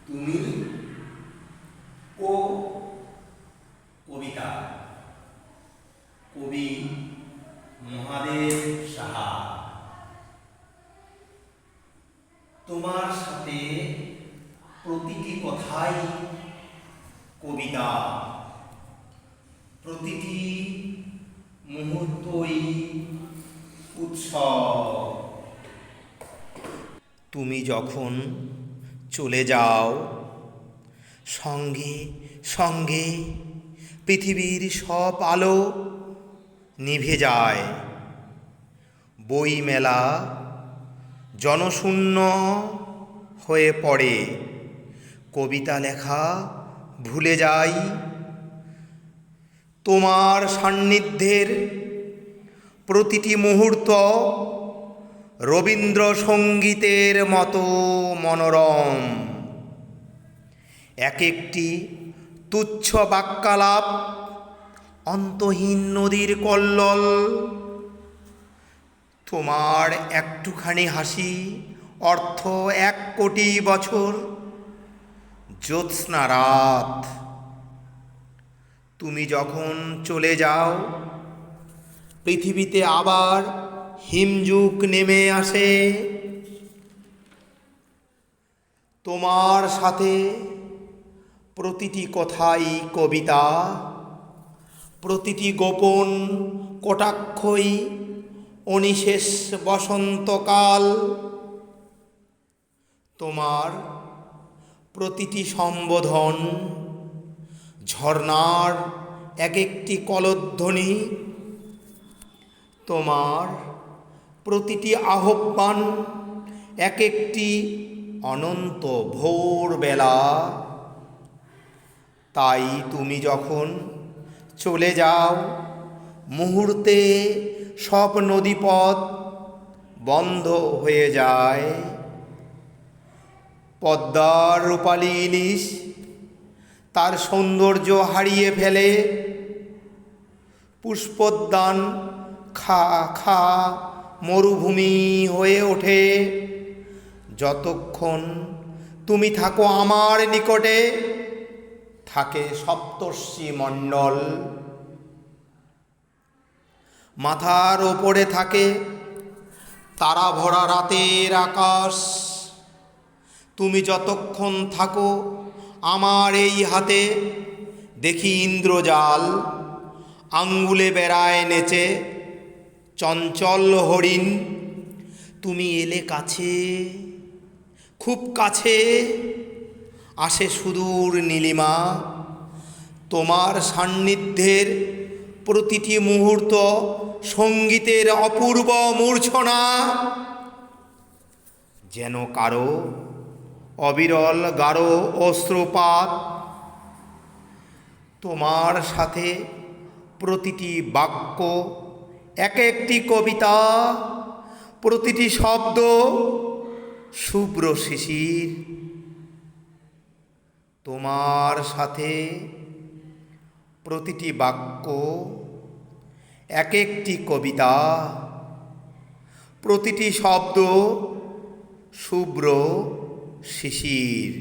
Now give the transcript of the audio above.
তুমি ও কবিতা। কবি মহাদেব সাহা। তোমার সাথে প্রতিটি কথাই কবিতা, প্রতিটি মুহূর্তই উৎসব। তুমি যখন চলে যাও, সঙ্গে সঙ্গে পৃথিবীর সব আলো নিভে যায়। বইমেলা জনশূন্য হয়ে পড়ে। কবিতা লেখা ভুলে যাই। তোমার সান্নিধ্যের প্রতিটি মুহূর্ত রবীন্দ্রসঙ্গীতের মতো মনোরম। এক একটি তুচ্ছ বাক্যালাপ অন্তহীন নদীর কল্লোল। তোমার একটুখানি হাসি অর্থ 1 কোটি বছর জ্যোৎস্না রাত। তুমি যখন চলে যাও, পৃথিবীতে আবার হিমযুগ নেমে আসে। তোমার সাথে প্রতিটি কথাই কবিতা, প্রতিটি গোপন কটাক্ষই অনিশেষ বসন্তকাল। তোমার প্রতিটি সম্বোধন ঝর্ণার এক একটি কলধ্বনি। তোমার প্রতিটি আহ্বান এক একটি অনন্ত ভোরবেলা। তাই তুমি যখন চলে যাও, মুহূর্তে সব নদীপথ বন্ধ হয়ে যায়। পদ্মার রূপালী ইলিশ তার সৌন্দর্য হারিয়ে ফেলে। পুষ্পোদ্যান খা খা মরুভূমি হয়ে ওঠে। যতক্ষণ তুমি থাকো আমার নিকটে, থাকে সপ্তর্ষি মণ্ডল। মাথার ওপরে থাকে তারা ভরা রাতের আকাশ। তুমি যতক্ষণ থাকো আমার এই হাতে, দেখি ইন্দ্রজাল আঙ্গুলে বেড়ায় নেচে চঞ্চল হরিণ। তুমি এলে কাছে, খুব কাছে আসে সুদূর নীলিমা। তোমার সান্নিধ্যের প্রতিটি মুহূর্ত সঙ্গীতের অপূর্ব মূর্ছনা। যেন কারো অবিরল গাঢ় অশ্রুপাত। তোমার সাথে প্রতিটি বাক্য এক একটি কবিতা, প্রতিটি শব্দ শুভ্র শিশির। তোমার সাথে প্রতিটি বাক্য এক একটি কবিতা, প্রতিটি শব্দ শুভ্র শিশির।